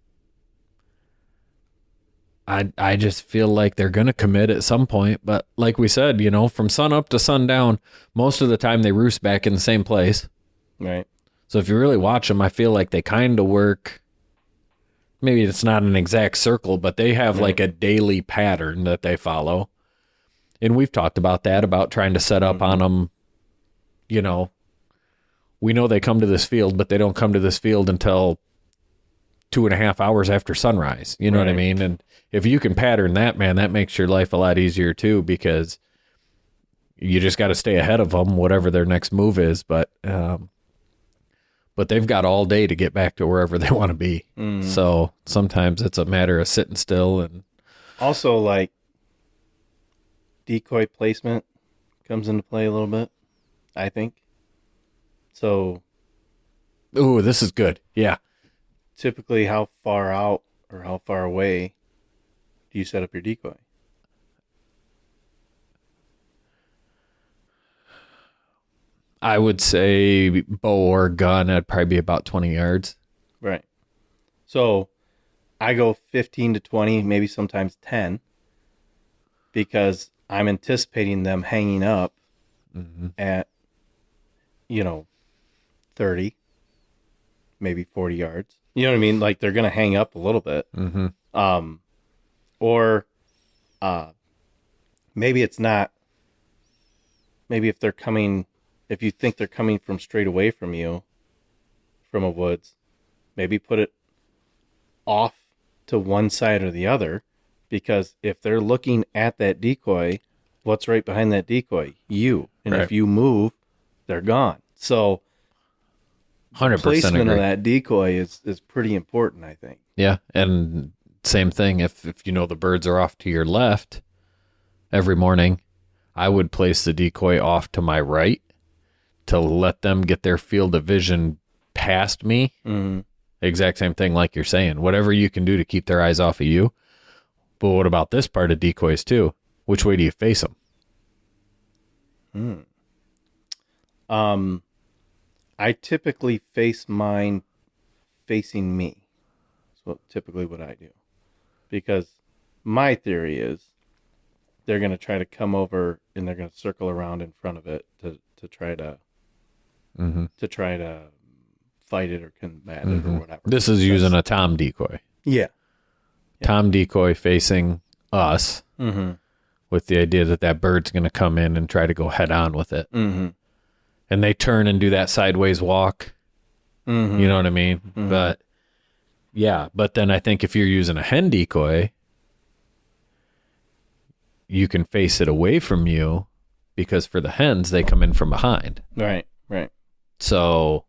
I just feel like they're going to commit at some point. But like we said, from sun up to sundown, most of the time they roost back in the same place. Right. So if you really watch them, I feel like they kind of work. Maybe it's not an exact circle, but they have like a daily pattern that they follow. And we've talked about that, about trying to set up on them. We know they come to this field, but they don't come to this field until 2.5 hours after sunrise. You know what I Right. mean? And if you can pattern that, man, that makes your life a lot easier too, because you just got to stay ahead of them, whatever their next move is. But they've got all day to get back to wherever they want to be. Mm. So sometimes it's a matter of sitting still. And Also, like, decoy placement comes into play a little bit, I think. So ooh, this is good. Yeah. typically, how far out or how far away do you set up your decoy? I would say bow or gun, I'd probably be about 20 yards. Right. So I go 15 to 20, maybe sometimes 10, because I'm anticipating them hanging up at, 30, maybe 40 yards. You know what I mean? Like, they're going to hang up a little bit. Mm-hmm. Or maybe it's not. Maybe if you think they're coming from straight away from you, from a woods, maybe put it off to one side or the other, because if they're looking at that decoy, what's right behind that decoy? You. And Right. if you move, they're gone. So 100% placement agree. of that decoy is pretty important, I think. Yeah, and same thing. If the birds are off to your left every morning, I would place the decoy off to my right to let them get their field of vision past me. Mm-hmm. Exact same thing like you're saying. Whatever you can do to keep their eyes off of you. But what about this part of decoys too? Which way do you face them? I typically face mine facing me. That's typically what I do. Because my theory is they're going to try to come over and they're going to circle around in front of it to try to fight it or combat it or whatever. This is using a tom decoy. Yeah. Tom decoy facing us with the idea that that bird's going to come in and try to go head on with it. And they turn and do that sideways walk. You know what I mean? But yeah, but then I think if you're using a hen decoy, you can face it away from you because for the hens, they come in from behind. Right. So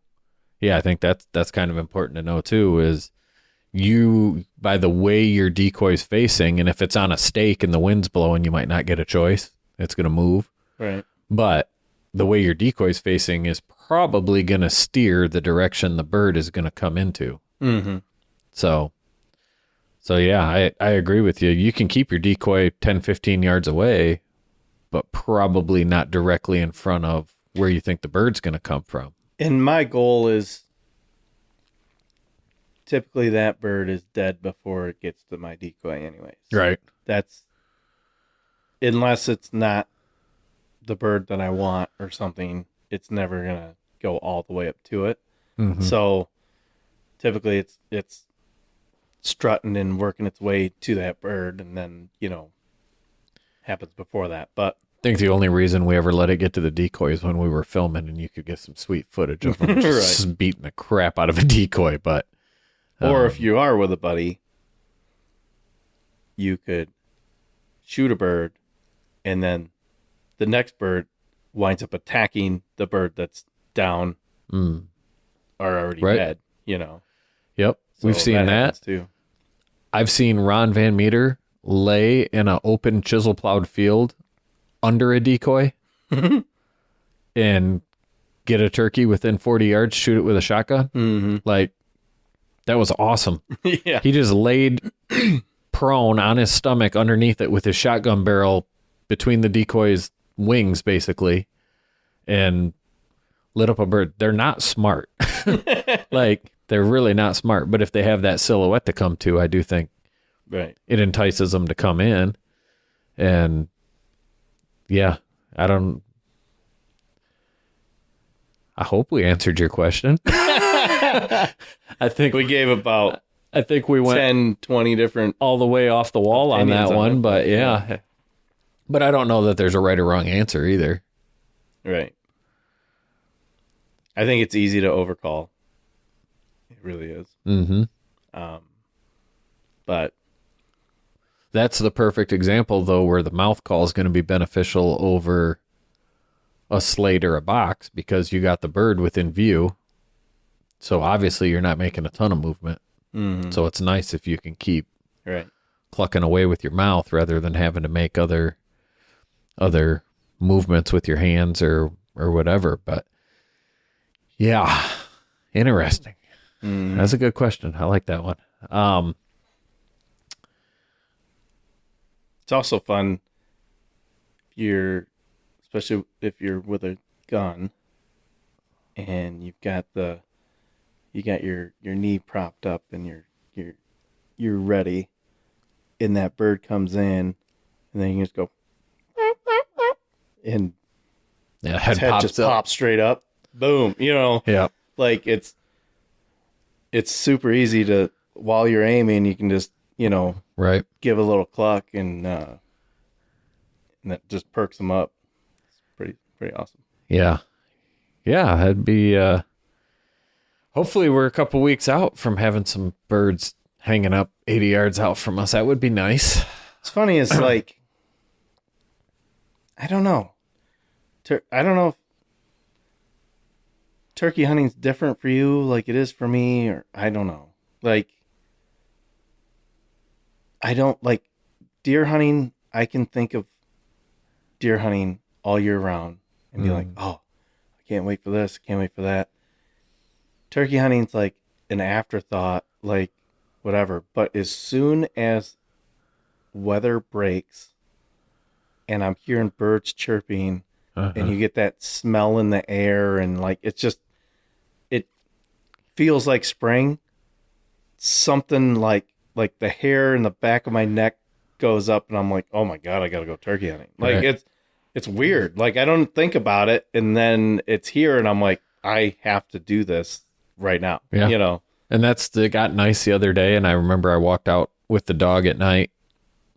yeah, I think that's kind of important to know too, is you, by the way your decoy's facing, and if it's on a stake and the wind's blowing, you might not get a choice. It's going to move. Right. But the way your decoy's facing is probably going to steer the direction the bird is going to come into. So yeah, I agree with you. You can keep your decoy 10, 15 yards away, but probably not directly in front of where you think the bird's going to come from. And my goal is typically that bird is dead before it gets to my decoy anyways. Right. That's unless it's not the bird that I want or something, it's never going to go all the way up to it. So typically it's strutting and working its way to that bird, and then, happens before that. But I think the only reason we ever let it get to the decoy is when we were filming and you could get some sweet footage of them just beating the crap out of a decoy. But or if you are with a buddy, you could shoot a bird and then the next bird winds up attacking the bird that's down or already dead, Yep. So we've seen that too. I've seen Ron Van Meter lay in an open chisel plowed field under a decoy and get a turkey within 40 yards, shoot it with a shotgun. Like, that was awesome. Yeah. He just laid prone on his stomach underneath it with his shotgun barrel between the decoy's wings, basically, and lit up a bird. They're not smart. Like, they're really not smart. But if they have that silhouette to come to, I do think it entices them to come in. And yeah, I hope we answered your question. I think we gave about we went 10, 20 different all the way off the wall on that on one, it. but yeah. But I don't know that there's a right or wrong answer either. Right. I think it's easy to overcall. It really is. But that's the perfect example, though, where the mouth call is going to be beneficial over a slate or a box because you got the bird within view. So obviously you're not making a ton of movement. So it's nice if you can keep clucking away with your mouth rather than having to make other movements with your hands or whatever. But yeah, interesting. That's a good question. I like that one. It's also fun especially if you're with a gun and you've got your knee propped up and you're ready, and that bird comes in, and then you can just go and head just pops straight up, boom. Yeah. Like it's super easy to, while you're aiming, you can just Right. give a little cluck and that just perks them up. It's pretty awesome. Yeah. Yeah, it'd be hopefully we're a couple weeks out from having some birds hanging up 80 yards out from us. That would be nice. It's funny, it's like I don't know. I don't know if turkey hunting's different for you like it is for me, or I don't know. Like, I don't like deer hunting. I can think of deer hunting all year round and be like, oh, I can't wait for this. I can't wait for that. Turkey hunting's like an afterthought, like whatever. But as soon as weather breaks and I'm hearing birds chirping and you get that smell in the air, and like it feels like spring. Something like the hair in the back of my neck goes up, and I'm like, oh my God, I gotta go turkey hunting. Like Right. it's weird. Like I don't think about it, and then it's here, and I'm like, I have to do this right now. Yeah. You know. And it got nice the other day, and I remember I walked out with the dog at night,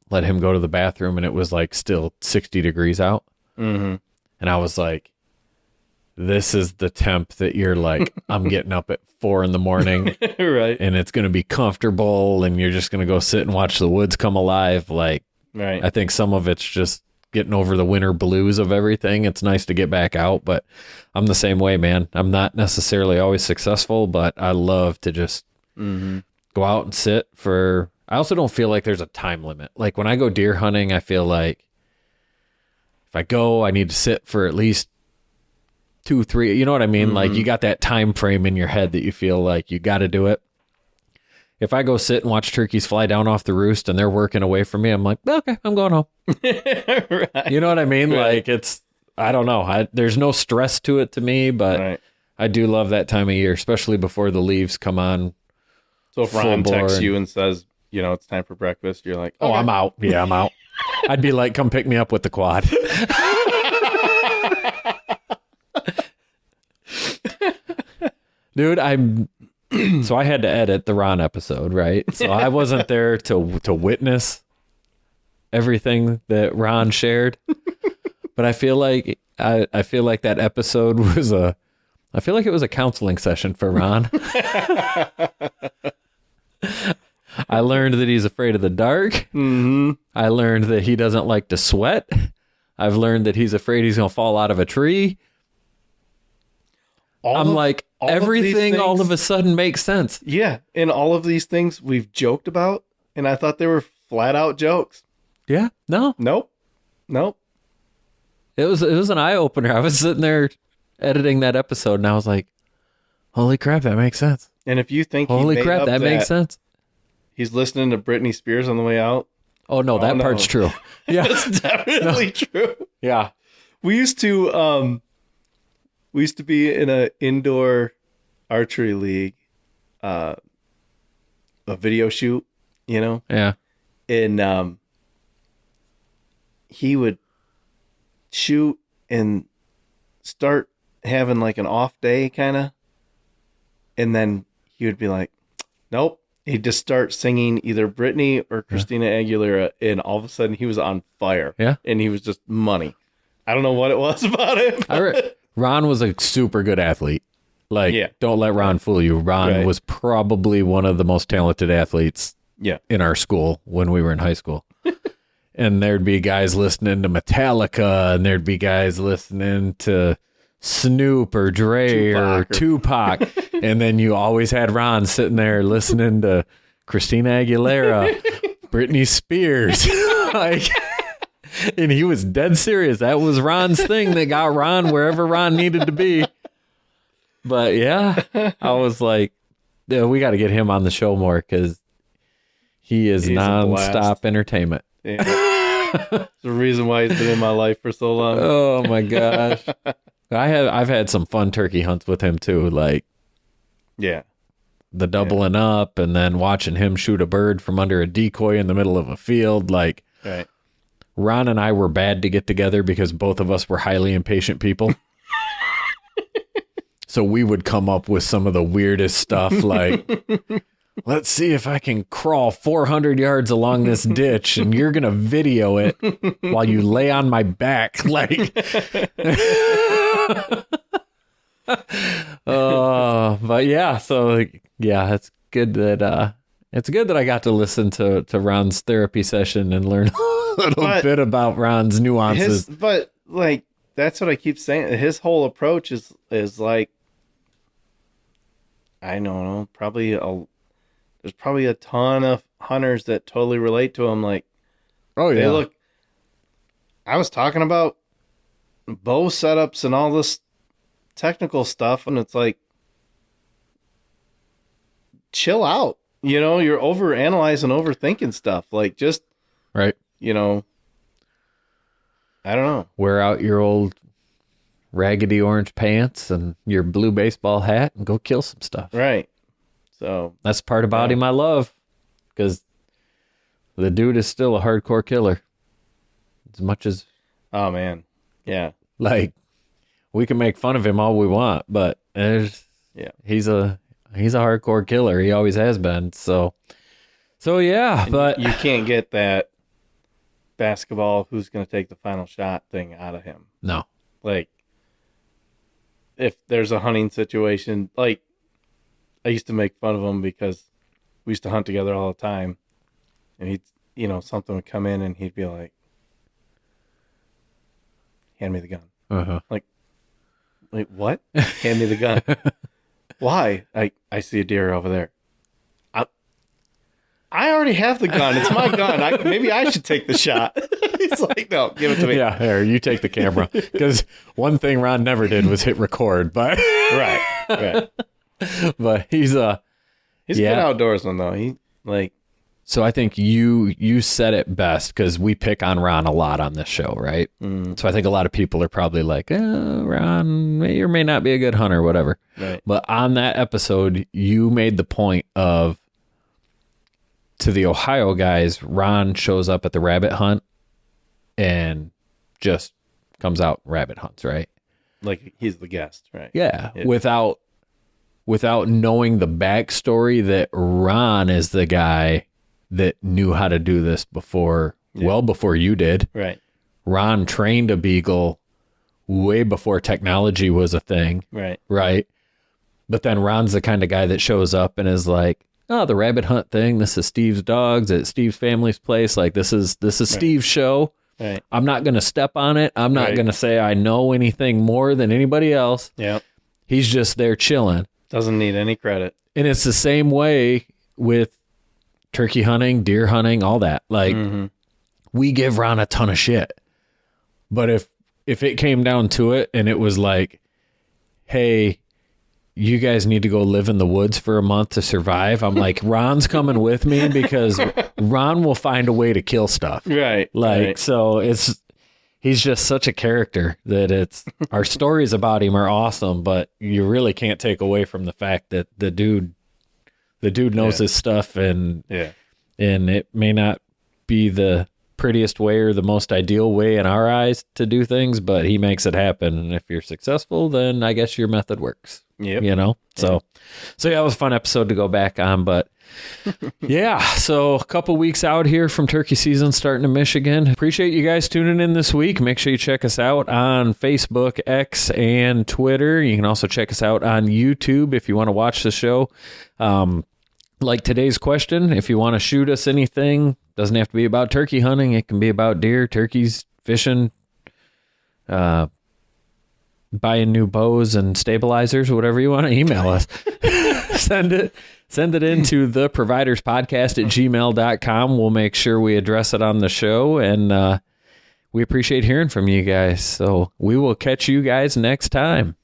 let him go to the bathroom, and it was like still 60 degrees out. Mm-hmm. And I was like, this is the temp that you're like, I'm getting up at 4 a.m. Right. and it's going to be comfortable, and you're just going to go sit and watch the woods come alive. Like, Right. I think some of it's just getting over the winter blues of everything. It's nice to get back out, but I'm the same way, man. I'm not necessarily always successful, but I love to just go out and sit for. I also don't feel like there's a time limit. Like when I go deer hunting, I feel like if I go, I need to sit for at least 2, 3. You know what I mean? Like you got that time frame in your head that you feel like you got to do it. If I go sit and watch turkeys fly down off the roost and they're working away from me, I'm like, okay, I'm going home. Right. You know what I mean? Right. Like I don't know. There's no stress to it to me, but Right. I do love that time of year, especially before the leaves come on. So if Full Ron texts bore you and says, you know, it's time for breakfast, you're like, Oh, okay. I'm out. Yeah, I'm out. I'd be like, come pick me up with the quad. Dude, so I had to edit the Ron episode, right? So I wasn't there to witness everything that Ron shared. But I feel like I feel like that episode was I feel like it was a counseling session for Ron. I learned that he's afraid of the dark. Mm-hmm. I learned that he doesn't like to sweat. I've learned that he's afraid he's going to fall out of a tree. I'm like, everything all of a sudden makes sense. Yeah. And all of these things we've joked about, and I thought they were flat out jokes. Yeah. No, Nope. Nope. it was an eye opener. I was sitting there editing that episode and I was like, holy crap, that makes sense. And if you think he Holy made crap, up that makes sense. he's listening to Britney Spears on the way out, Oh no, that no. part's true. Yeah. it's definitely true. Yeah. We used to be in a indoor archery league, a video shoot, you know, Yeah. and he would shoot and start having like an off day kind of, and then he would be like, nope. He'd just start singing either Britney or Christina Aguilera, and all of a sudden he was on fire. Yeah. And he was just money. I don't know what it was about it. Ron was a super good athlete. Like, Yeah. don't let Ron fool you. Ron Right. was probably one of the most talented athletes Yeah. in our school when we were in high school. And there'd be guys listening to Metallica, and there'd be guys listening to Snoop or Dre or Tupac. And then you always had Ron sitting there listening to Christina Aguilera, Britney Spears. Like, and he was dead serious. That was Ron's thing that got Ron wherever Ron needed to be. But yeah, I was like, yeah, we got to get him on the show more because he's He's a nonstop blast. entertainment. Yeah. It's the reason why he's been in my life for so long. Oh my gosh. I've had some fun turkey hunts with him too, like Yeah. the doubling up and then watching him shoot a bird from under a decoy in the middle of a field. Like Right. Ron and I were bad to get together because both of us were highly impatient people. So we would come up with some of the weirdest stuff like, let's see if I can crawl 400 yards along this ditch and you're going to video it while you lay on my back. Like, but yeah, so like, yeah, it's good that, I got to listen to Ron's therapy session and learn a little bit about Ron's nuances. But like, that's what I keep saying. His whole approach is like, I don't know, there's probably a ton of hunters that totally relate to him. Like, Oh hey, yeah. look, I was talking about bow setups and all this technical stuff, and it's like, chill out. You know, you're over analyzing, overthinking stuff. Like, just, Right. you know, I don't know. Wear out your old raggedy orange pants and your blue baseball hat and go kill some stuff. Right. So That's part about him I love, because the dude is still a hardcore killer. As much as, oh man, yeah, like, we can make fun of him all we want, but he's a hardcore killer. He always has been. So yeah, And but you can't get that basketball who's going to take the final shot thing out of him. no. Like, if there's a hunting situation, like, I used to make fun of him because we used to hunt together all the time, and he'd, something would come in and he'd be like, hand me the gun. Uh-huh. Like, wait, what? Hand me the gun. Why? I see a deer over there. I already have the gun. It's my gun. Maybe I should take the shot. He's like, no, give it to me. Yeah, here, you take the camera. Because one thing Ron never did was hit record, but Right. but he's a good outdoorsman, though. So I think you said it best, because we pick on Ron a lot on this show, right? So I think a lot of people are probably like, Ron may or may not be a good hunter, whatever. Right. But on that episode, you made the point of, to the Ohio guys, Ron shows up at the rabbit hunt and just comes out rabbit hunts, right? Like, he's the guest, right? Yeah. Without knowing the backstory that Ron is the guy that knew how to do this before, well before you did. Right. Ron trained a beagle way before technology was a thing. Right. Right. But then Ron's the kind of guy that shows up and is like, oh, the rabbit hunt thing, this is Steve's dogs at Steve's family's place. Like, this is Steve's show. Right. I'm not going to step on it. I'm not going to say I know anything more than anybody else. Yep. He's just there chilling. Doesn't need any credit. And it's the same way with turkey hunting, deer hunting, all that. Like, we give Ron a ton of shit. But if it came down to it and it was like, hey, you guys need to go live in the woods for a month to survive, I'm like, Ron's coming with me, because Ron will find a way to kill stuff. Right. Like, so he's just such a character that our stories about him are awesome, but you really can't take away from the fact that the dude knows his stuff, and it may not be the prettiest way or the most ideal way in our eyes to do things, but he makes it happen. And if you're successful, then I guess your method works. Yep. So yeah, it was a fun episode to go back on, but yeah, so a couple weeks out here from turkey season starting in Michigan. Appreciate you guys tuning in this week. Make sure you check us out on Facebook, X, and Twitter. You can also check us out on YouTube if you want to watch the show. Like today's question, if you want to shoot us anything, doesn't have to be about turkey hunting. It can be about deer, turkeys, fishing, buying new bows and stabilizers, whatever you want to email us. Send it into theproviderspodcast@gmail.com. We'll make sure we address it on the show, and we appreciate hearing from you guys. So we will catch you guys next time.